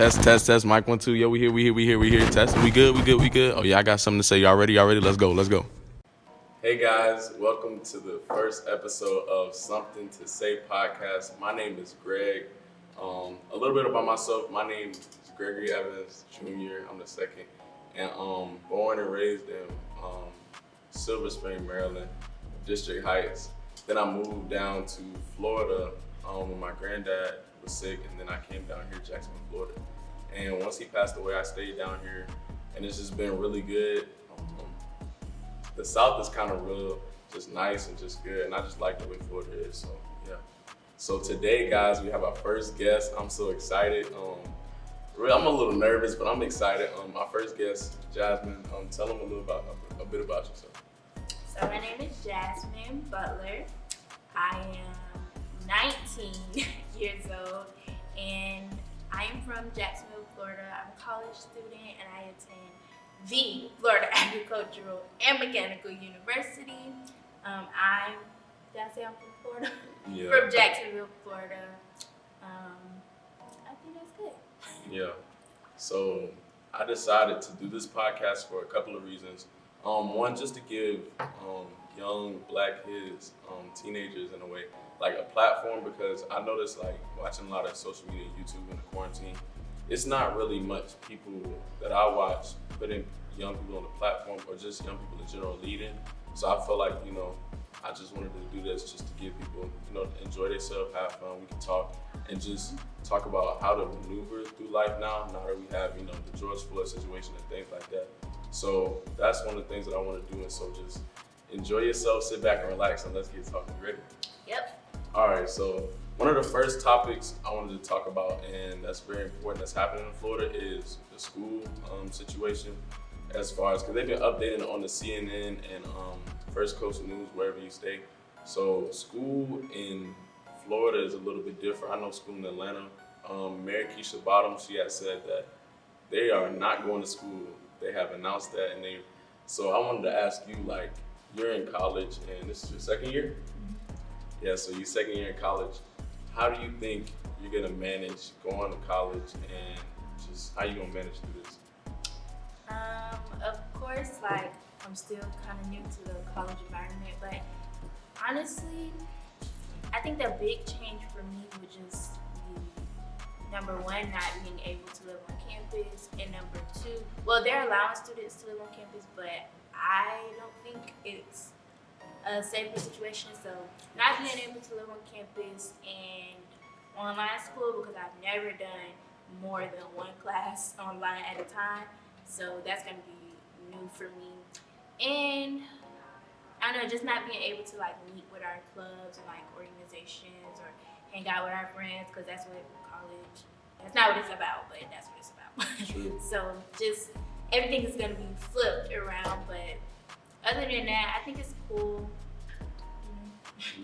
Test. Mic 1 2. Yo, we here. Test. We good. Oh yeah, I got something to say. Y'all ready? Let's go. Hey guys, welcome to the first episode of Something to Say podcast. My name is Greg. A little bit about myself. My name is Gregory Evans Jr. I'm the second, and born and raised in Silver Spring, Maryland, District Heights. Then I moved down to Florida when my granddad was sick, and then I came down here to Jacksonville, Florida. And once he passed away, I stayed down here, and it's just been really good. The South is kind of real, just nice and just good, and I just like the way Florida is. So yeah. So today, guys, we have our first guest. I'm so excited. I'm a little nervous, but I'm excited. Our first guest, Jasmine. Tell them a bit about yourself. So my name is Jasmine Butler. I am 19 years old, and I am from Jacksonville, Florida. I'm a college student, and I attend the Florida Agricultural and Mechanical University. Did I say I'm from Florida? Yeah. From Jacksonville, Florida. I think that's good. Yeah. So I decided to do this podcast for a couple of reasons. One, just to give young black kids, teenagers in a way, like a platform, because I noticed, like, watching a lot of social media, YouTube in the quarantine, it's not really much people that I watch putting young people on the platform, or just young people in general leading. So I feel like, I just wanted to do this just to give people, enjoy themselves, have fun. We can talk and just talk about how to maneuver through life now that we have, the George Floyd situation and things like that. So that's one of the things that I want to do. And so just enjoy yourself, sit back and relax, and let's get talking. You ready? Yep. All right, so one of the first topics I wanted to talk about, and that's very important, that's happening in Florida, is the school situation. As far as, because they've been updating on the CNN and First Coast News, wherever you stay. So school in Florida is a little bit different. I know school in Atlanta, Mayor Keishya Divae, she has said that they are not going to school. They have announced that, so I wanted to ask you, like, you're in college, and this is your second year? Yeah, so your second year in college. How do you think you're gonna manage going to college, and just how you gonna manage through this? Of course, like, I'm still kind of new to the college environment, but honestly, I think the big change for me would just be, number one, not being able to live on campus, and number two, well, they're allowing students to live on campus, but I don't think it's a safer situation. So not being able to live on campus and online school, because I've never done more than one class online at a time. So that's gonna be new for me. And I don't know, just not being able to, like, meet with our clubs and, like, organizations, or hang out with our friends, because that's what college, that's not what it's about, but that's what it's about. True. So just everything is gonna be flipped around, but other than that, I think it's cool.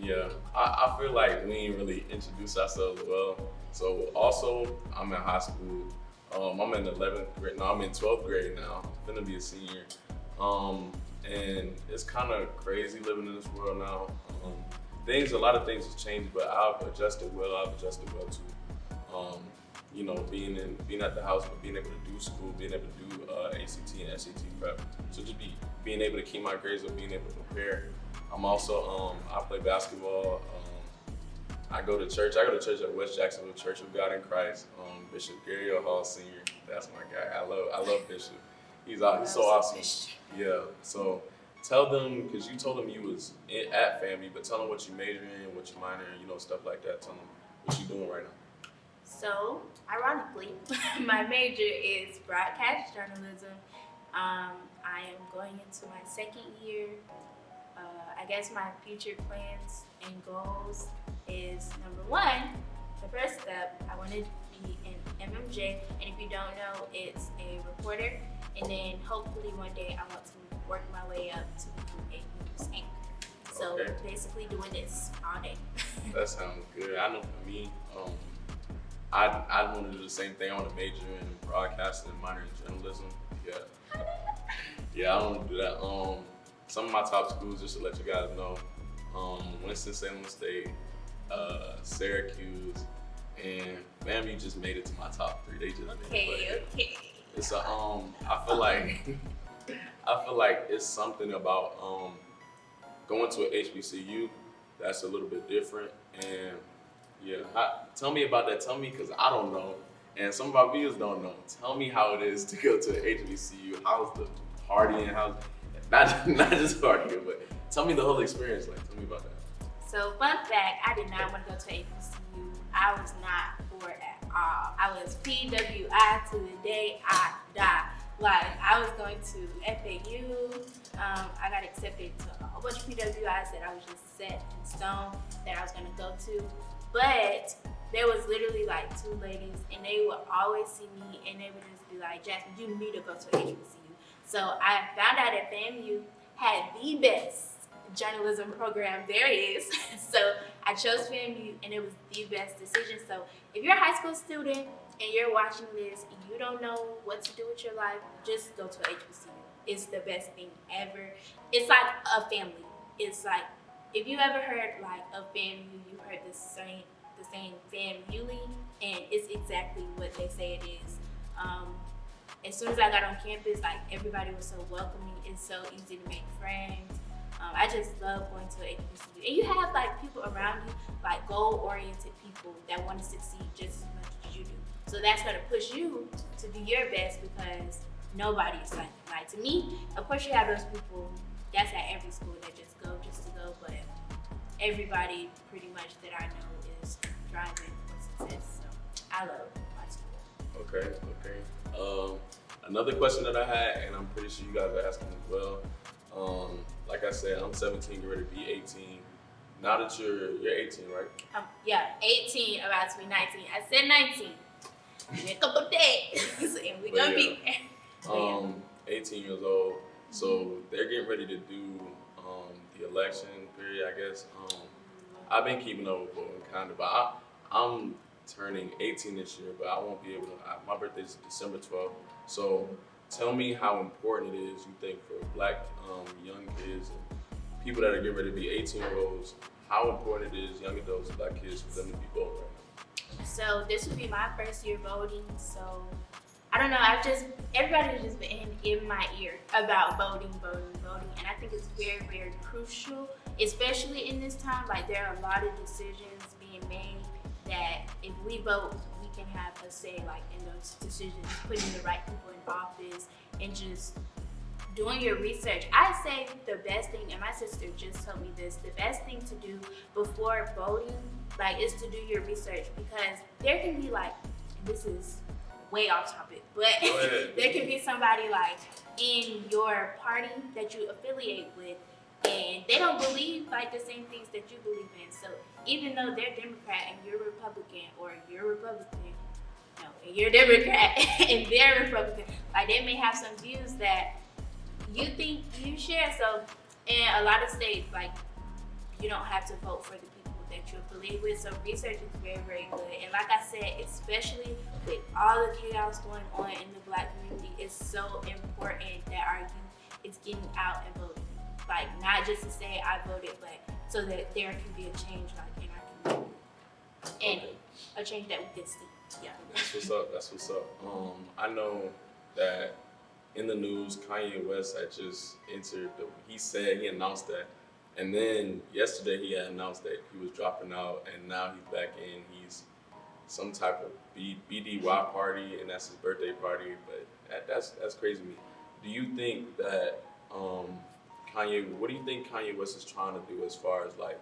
Yeah, I feel like we ain't really introduced ourselves well. So also, I'm in high school. I'm in 11th grade. No, I'm in 12th grade now. I'm gonna be a senior. And it's kind of crazy living in this world now. A lot of things have changed, but I've adjusted well to, being at the house, but being able to do school, being able to do ACT and SAT prep. So just being able to keep my grades up, being able to prepare. I'm also, I play basketball. I go to church at West Jacksonville Church of God in Christ. Bishop Gary Hall Sr., that's my guy. I love Bishop. He's so awesome. Yeah, so tell them, because you told them you was at FAMU, but tell them what you major in, what you minor in, stuff like that. Tell them what you doing right now. So, ironically, my major is broadcast journalism. I am going into my second year. I guess my future plans and goals is, number one, the first step, I want to be an MMJ, and if you don't know, it's a reporter, and then hopefully one day I want to work my way up to become a news anchor. So basically doing this all day. That sounds good. I know for me, I want to do the same thing. I want to major in broadcasting and minor in journalism. Yeah, I want to do that. Some of my top schools, just to let you guys know, Winston-Salem State, Syracuse, and FAMU just made it to my top 3. They just Okay. made it. It's a I feel like it's something about going to an HBCU that's a little bit different. And yeah, tell me about that. Tell me, because I don't know, and some of our viewers don't know. Tell me how it is to go to an HBCU. How's the partying? How's not just partying, but tell me the whole experience. Like, tell me about that. So fun fact, I did not want to go to HBCU. I was not for it at all. I was PWI to the day I die. Like, I was going to FAU. I got accepted to a whole bunch of PWIs that I was just set in stone that I was going to go to. But there was literally like 2 ladies, and they would always see me, and they would just be like, Jasmine, you need to go to HBCU. So I found out that FAMU had the best journalism program there is. So I chose FAMU, and it was the best decision. So if you're a high school student and you're watching this and you don't know what to do with your life, just go to HBCU. It's the best thing ever. It's like a family. It's like, if you ever heard like of FAMU, you heard the saying family, and it's exactly what they say it is. As soon as I got on campus, like, everybody was so welcoming. It's so easy to make friends. I just love going to HBCU. And you have like people around you, like goal-oriented people that want to succeed just as much as you do. So that's going to push you to do your best, because nobody is like to me. Of course, you have those people. That's at every school that just go to go. But everybody pretty much that I know is driving for success. So I love my school. Okay. Another question that I had, and I'm pretty sure you guys are asking as well. Like I said, I'm 17, you're ready to be 18. Now that you're 18, right? Yeah, 18, about to be 19. I said 19. In a couple days, and we're gonna be there. 18 years old. So they're getting ready to do the election period, I guess. I've been keeping up with voting kind of, but I'm turning 18 this year, but I won't be able to. My birthday is December 12th. So tell me how important it is, you think, for Black young kids and people that are getting ready to be 18-year-olds, how important it is, young adults, Black kids, for them to be voting right now. So this would be my first year voting, so I don't know, everybody's just been in my ear about voting, and I think it's very, very crucial, especially in this time. Like, there are a lot of decisions being made that if we vote, we can have a say, like, in those decisions, putting the right people in office, and just doing your research. I say the best thing, and my sister just told me this, the best thing to do before voting, like, is to do your research, because there can be, like, and this is way off topic, but there can be somebody like in your party that you affiliate with, and they don't believe like the same things that you believe in. So even though they're Democrat and you're Republican, or you're Republican, no, and you're Democrat and they're Republican, like, they may have some views that you think you share. So in a lot of states, like, you don't have to vote for the people that you affiliate with. So research is very, very good. And like I said, especially with all the chaos going on in the Black community, it's so important that our youth is getting out and voting. Like, not just to say I voted, but so that there can be a change, like, in our community. And a change that we can see. Yeah. That's what's up. I know that in the news, Kanye West had just entered he announced that. And then yesterday he had announced that he was dropping out, and now he's back in. He's some type of BDY party, and that's his birthday party. But that's crazy to me. Do you think that what do you think Kanye West is trying to do as far as like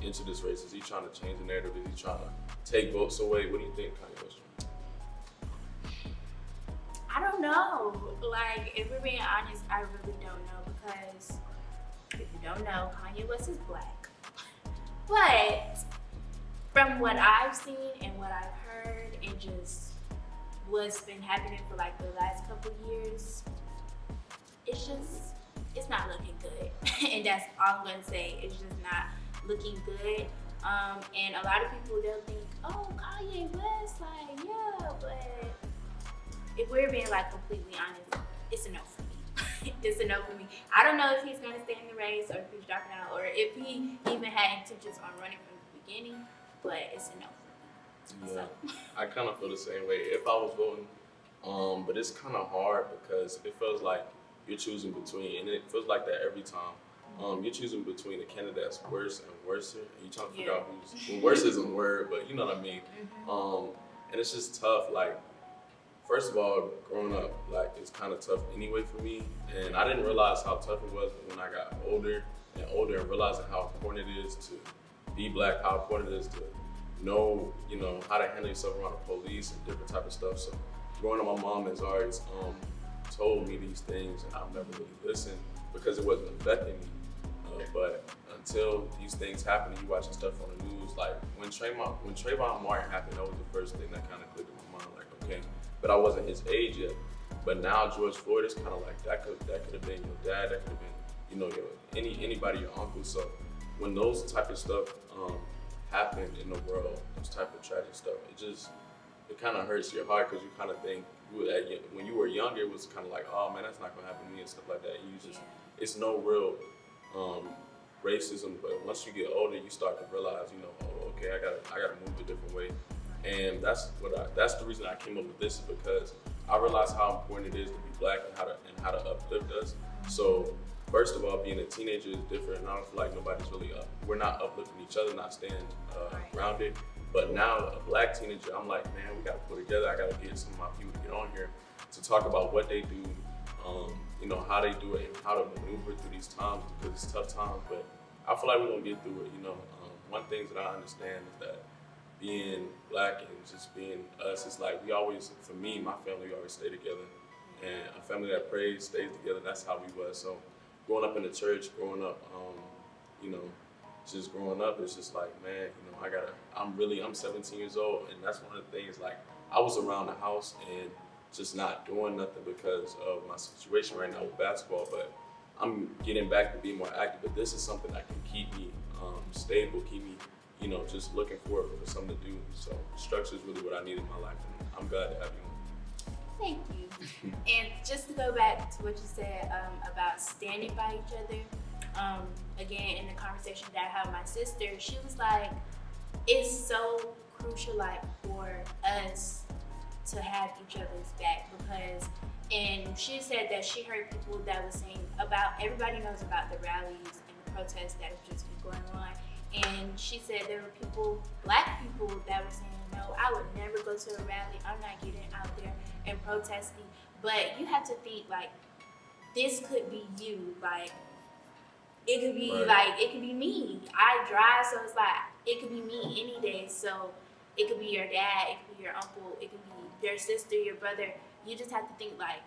into this race? Is he trying to change the narrative? Is he trying to take votes away? What do you think Kanye West is trying to do? I don't know. Like, if we're being honest, I really don't know, because if you don't know, Kanye West is Black. But from what I've seen and what I've heard, and just what's been happening for like the last couple years, it's not looking good. And that's all I'm gonna say. It's just not looking good. And a lot of people, they'll think, oh, Kanye West, like, yeah, but if we're being like completely honest, it's a no for me. It's a no for me. I don't know if he's going to stay in the race, or if he's dropping out, or if he even had intentions on running from the beginning, but it's a no for me. Yeah, I kind of feel the same way. If I was voting, but it's kind of hard because it feels like you're choosing between, and it feels like that every time. You're choosing between a candidate that's worse and worse, and you're trying to figure out who's well, worse isn't a word, but you know what I mean. And it's just tough. Like, first of all, growing up, like it's kind of tough anyway for me, and I didn't realize how tough it was when I got older and realizing how important it is to be black, how important it is to know, you know, how to handle yourself around the police and different type of stuff. So growing up, my mom has always told me these things, and I've never really listened because it wasn't affecting me. But until these things happen, and you watching stuff on the news, like when Trayvon Martin happened, that was the first thing that kind of clicked in my mind. Like, okay, but I wasn't his age yet. But now George Floyd is kind of like that could have been your dad, that could have been, you know, anybody, your uncle. So when those type of stuff happen in the world, those type of tragic stuff, it kind of hurts your heart because you kind of think when you were younger, it was kind of like, oh man, that's not gonna happen to me and stuff like that. It's no real racism, but once you get older, you start to realize, you know, oh, okay, I gotta move a different way, and that's the reason I came up with this, is because I realized how important it is to be black and how to uplift us. So first of all, being a teenager is different, and I don't feel like nobody's really we're not uplifting each other, not staying grounded. But now a black teenager, I'm like, man, we gotta pull together. I gotta get some of my people to get on here to talk about what they do, you know, how they do it and how to maneuver through these times, because it's tough times, but I feel like we're gonna get through it, you know. One thing that I understand is that being black and just being us, it's like for me, my family, we always stay together, and a family that prays stays together. That's how we was. So growing up in the church, growing up, you know, just growing up, it's just like, man, you know, I'm 17 years old, and that's one of the things, like, I was around the house and just not doing nothing because of my situation right now with basketball, but I'm getting back to being more active. But this is something that can keep me stable, keep me, you know, just looking forward for something to do. So structure is really what I need in my life, and I'm glad to have you on. Thank you. And just to go back to what you said about standing by each other, again, in the conversation that I had with my sister, she was like, it's so crucial, like, for us to have each other's back, because, and she said that she heard people that were saying everybody knows about the rallies and the protests that have just been going on, and she said there were black people that were saying, no, I would never go to a rally, I'm not getting out there and protesting. But you have to think, like, this could be you, like, it could be like, it could be me. I drive, so it's like, it could be me any day. So it could be your dad, it could be your uncle, it could be your sister, your brother. You just have to think, like,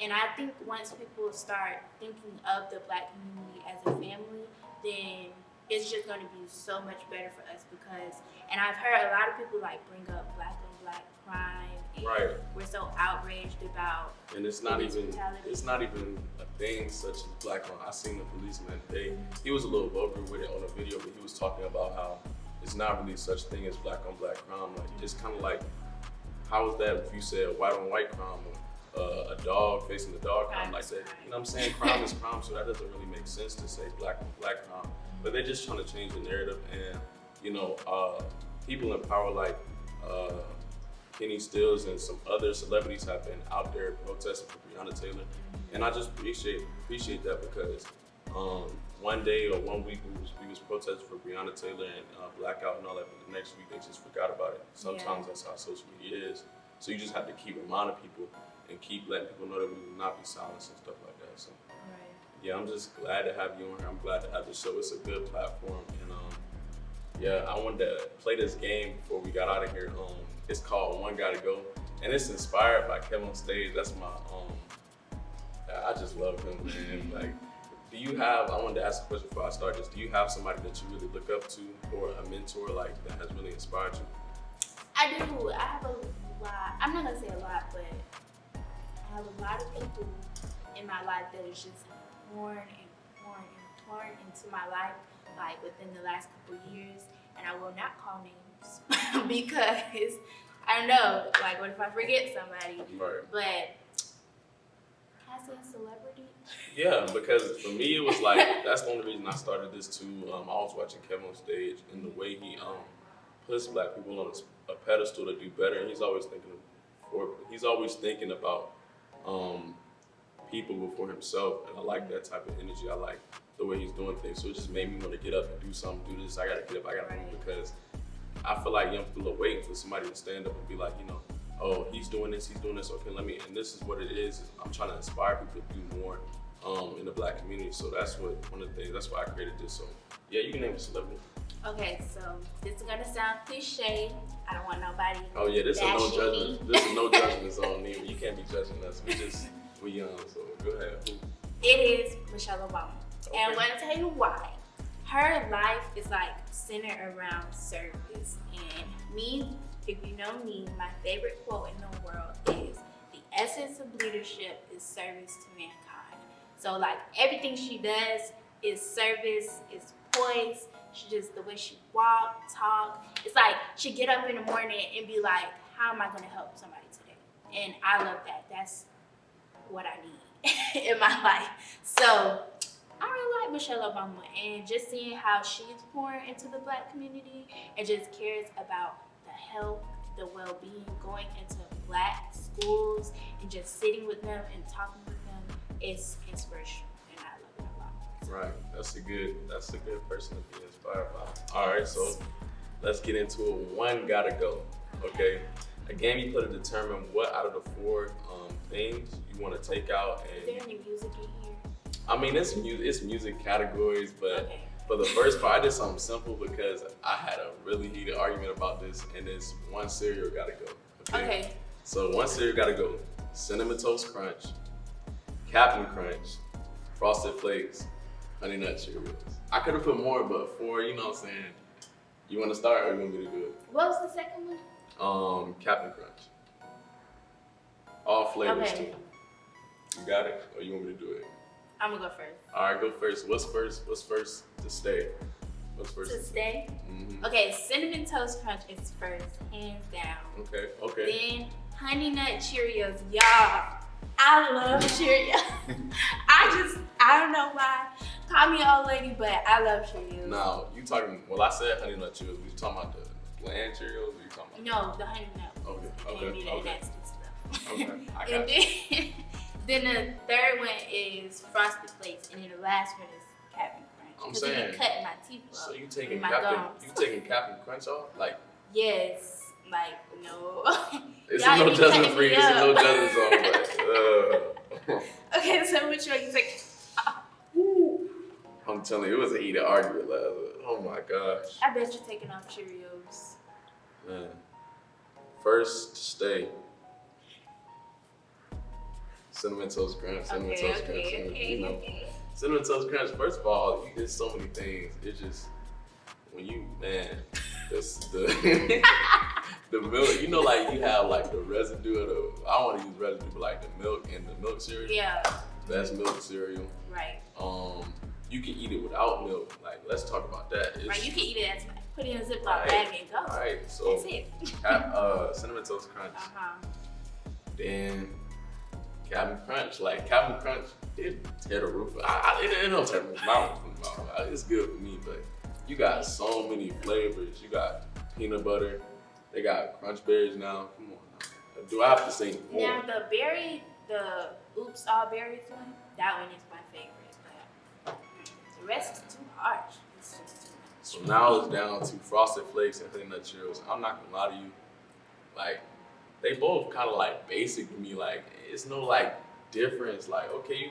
and I think once people start thinking of the black community as a family, then it's just going to be so much better for us, because, and I've heard a lot of people, like, bring up black on black crime, and we're so outraged about, and it's not even a thing such as black on. I seen the policeman today. He was a little vulgar with it on the video, but he was talking about how it's not really such thing as black on black crime. Like, it's kind of like, how is that if you said white on white crime, or a dog facing the dog crime, like that? You know what I'm saying? Crime is crime, so that doesn't really make sense to say black on black crime. But they're just trying to change the narrative, and you know, people in power like Kenny Stills and some other celebrities have been out there protesting for Breonna Taylor, and I just appreciate that, because one day or 1 week we was protesting for Breonna Taylor and blackout and all that, but the next week they just forgot about it. Sometimes that's how social media is. So you just have to keep reminding people and keep letting people know that we will not be silenced and stuff like that. So yeah, I'm just glad to have you on here. I'm glad to have this show. It's a good platform, and yeah, I wanted to play this game before we got out of here. It's called One Gotta Go, and it's inspired by Kevin on Stage. That's my I just love him, man. Like, I wanted to ask a question before I start this. Do you have somebody that you really look up to, or a mentor, like, that has really inspired you? I do. I have a lot. I'm not gonna say a lot, but I have a lot of people in my life that is just pouring into my life, like, within the last couple of years. And I will not call names because I don't know, like, what if I forget somebody? Right. But can I say a celebrity? Yeah, because for me it was like, that's the only reason I started this too. I was watching Kevin on Stage, and the way he puts black people a pedestal to do better, and he's always thinking about people before himself, and I like that type of energy. I like the way he's doing things. So it just made me want to get up and do something, do this. I gotta get up, I gotta move, because I feel like young people are waiting for somebody to stand up and be like, oh, he's doing this, okay, and this is what it is. I'm trying to inspire people to do more in the Black community. So that's one of the things, that's why I created this. So yeah, you can name a celebrity. Okay, so this is gonna sound cliche. I don't want nobody. Oh yeah, this is no bashing judgment. me. This is no judgment zone. You can't be judging us. We young, so go ahead. It is Michelle Obama. Okay. And I'm gonna tell you why. Her life is like centered around service. And me, if you know me, my favorite quote in the world is, the essence of leadership is service to mankind. So like everything she does is service, is poise. She just, the way she walk, talk. It's like she get up in the morning and be like, how am I gonna help somebody today? And I love that. That's what I need in my life. So I really like Michelle Obama, and just seeing how she's pouring into the Black community and just cares about the health, the well-being, going into Black schools and just sitting with them and talking with them is inspirational, and I love it a lot. Right, that's a good person to be inspired by. All right, so let's get into it. One gotta go. Okay, a game you play to determine what out of the four things you want to take out. And is there any music in here? I mean, it's music categories, but okay. For the first part, I did something simple because I had a really heated argument about this, and it's one cereal gotta go. Okay. So one cereal gotta go: Cinnamon Toast Crunch, Captain Crunch, Frosted Flakes, Honey Nut Cheerios. I could have put more, but for, you know what I'm saying, you want to start or you want me to do it? What was the second one? Captain Crunch. All flavors Okay. too. You got it? Or you want me to do it? I'm gonna go first. All right, go first. What's first to stay? What's first To stay? Mm-hmm. Okay, Cinnamon Toast Crunch is first, hands down. Okay. Then Honey Nut Cheerios, y'all. I love Cheerios. I don't know why. Call me an old lady, but I love Cheerios. Now, you talking, well, I said Honey Nut Cheerios. We talking about the bland Cheerios, or you talking about? No, the Honey Nut. Okay. Can't do that nasty stuff. Okay, I got And you. then the third one is Frosted Flakes, and then the last one is Captain Crunch. I'm 'Cause it saying, be cutting my teeth off. So you taking my Captain? gums. You taking Captain Crunch off? Like, Yes, like no. it's Y'all no be judgment cutting free. me It's a no up. judgment zone. But, Okay, so which one you take? I'm telling you, it was a heated argument. Like, oh my gosh. I bet you're taking off Cheerios. Man. First, stay. Cinnamon Toast Crunch. Cinnamon Toast Crunch. Cinnamon Toast Crunch. First of all, you did so many things. It's just when you, man, the the milk. You know, like you have like the residue of the. I don't want to use residue, but like the milk and the milk cereal. Yeah. That's milk cereal. Right. You can eat it without milk. Like, let's talk about that. Right. You can eat it as put it in a Ziploc Right. bag and go. Right. So That's it. Cinnamon Toast Crunch. Uh-huh. Then Captain Crunch. Like Captain Crunch, it tear the roof. It don't tear the roof out. It's good for me, but you got so many flavors. You got peanut butter. They got crunch berries now. Come on now. Do I have to say more? Now the Oops All Berries one, that one is my favorite. But the rest is too harsh. It's just too much. So now it's down to Frosted Flakes and Honey Nut Cheerios. I'm not gonna lie to you, like they both kind of like basic to me. Like it's no like difference. Like okay,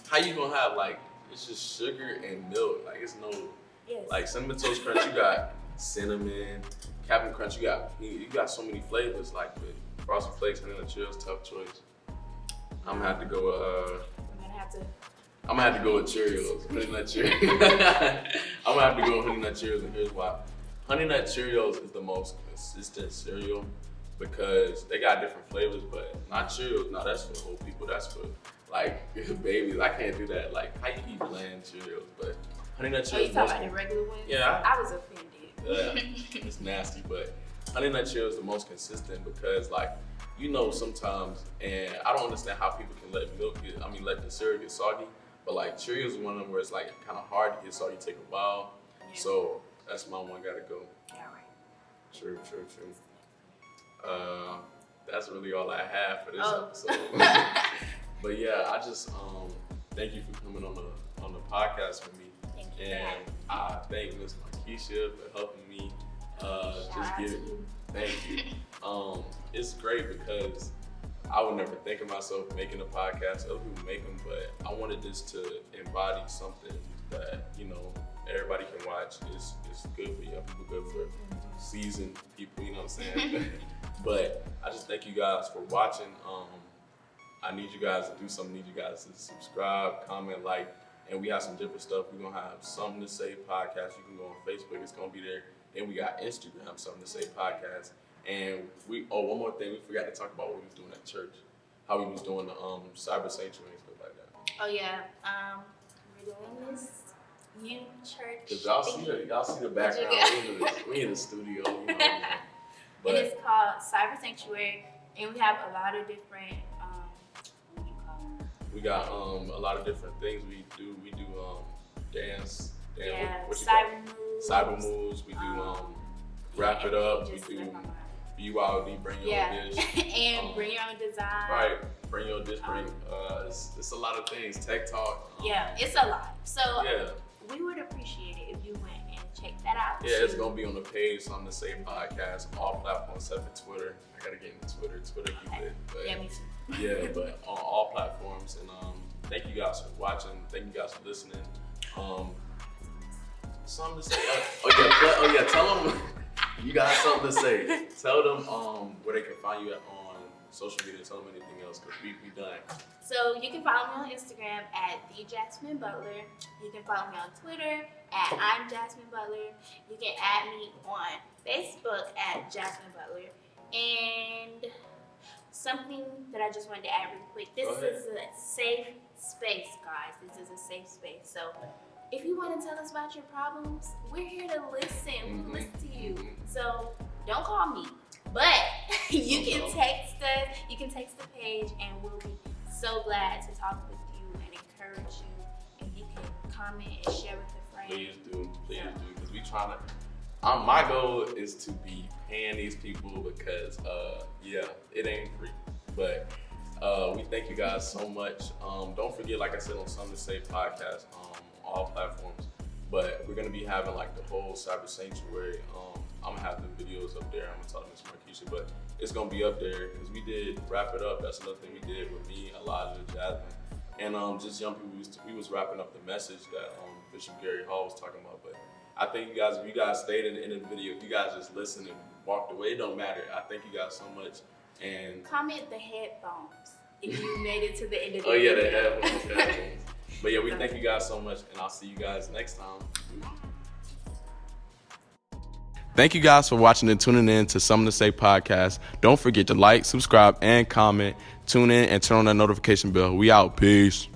how you gonna have like it's just sugar and milk. Like it's no Yes. like Cinnamon Toast Crunch. You got cinnamon. Captain Crunch. You got so many flavors. Like with Frosted Flakes, Honey Nut Cheerios, tough choice. I'm gonna have to go. I'm gonna have to go with Cheerios. Honey Nut Cheerios. I'm gonna have to go with Honey Nut Cheerios, and here's why. Honey Nut Cheerios is the most consistent cereal because they got different flavors, but not Cheerios. No, that's for old people. That's for like babies. I can't do that. Like how you eat bland Cheerios, but Honey Nut Cheerios. Oh, you talking about the regular ones? Yeah. I was offended. It's nasty, but Honey Nut Cheerios is the most consistent because like, you know, sometimes, and I don't understand how people can let the cereal get soggy, but like Cheerios is one of them where it's like kind of hard to get soggy, take a while. Yeah. So that's my one gotta go. Yeah, right. True. That's really all I have for this episode. But yeah, I just thank you for coming on the podcast with me. Thank you. And I thank Miss Keishya for helping me. Thank you. It's great because I would never think of myself making a podcast. Other people make them, but I wanted this to embody something that, you know, everybody can watch. It's good for young people, good for seasoned people, you know what I'm saying? But I just thank you guys for watching. I need you guys to do something. I need you guys to subscribe, comment, like, and we have some different stuff. We're gonna have Something to Say podcast. You can go on Facebook, it's gonna be there. And we got Instagram, Something to Say podcast. And one more thing, we forgot to talk about what we was doing at church. How we was doing the cyber sanctuary and stuff like that. Oh yeah, we're doing this youth church. Cause y'all see the background. We in the studio, you know. But and it's called Cyber Sanctuary, and we have a lot of different. What do you call them? We got a lot of different things we do. We do dance. Yeah, cyber moves. We do wrap it up. We do BYOD, bring your own dish. And bring your own design. Right, bring your own dish. It's a lot of things. Tech talk. Yeah, it's a lot. So yeah, we would appreciate it if you went and checked that out. Yeah, it's gonna be on the page, Something to Say podcast, all platforms except for Twitter. I gotta get into Twitter. Twitter be lit. But yeah, me too. Yeah, but on all platforms. And thank you guys for watching. Thank you guys for listening. Something to say. Oh yeah, tell them you got something to say. Tell them where they can find you on social media. Tell them anything else, because we done. So you can follow me on Instagram at Jasmine Butler. You can follow me on Twitter at I'm Jasmine Butler. You can add me on Facebook at Jasmine Butler. And something that I just wanted to add really quick. This is a safe space, guys. This is a safe space. So if you want to tell us about your problems, we're here to listen. We'll listen to you. So don't call me, but you can text us. You can text the page, and we'll be so glad to talk with you and encourage you. And you can comment and share with a friend. Please do, because we trying to. My goal is to be paying these people because, it ain't free. But we thank you guys so much. Don't forget, like I said, on Something to Say podcast, all platforms. But we're gonna be having like the whole cyber sanctuary. I'm gonna have the videos up there. I'm gonna talk to Miss Keishya, but it's gonna be up there because we did Wrap It Up. That's another thing we did with me, Elijah, Jasmine, and just young people. We was wrapping up the message that Bishop Gary Hall was talking about. But I think you guys, if you guys stayed in the video, if you guys just listened and walked away, it don't matter. I thank you guys so much. And comment the headphones if you made it to the end of the video. Oh yeah, video. the headphones. But yeah, we thank you guys so much, and I'll see you guys next time. Thank you guys for watching and tuning in to Something to Say podcast. Don't forget to like, subscribe, and comment. Tune in and turn on that notification bell. We out. Peace.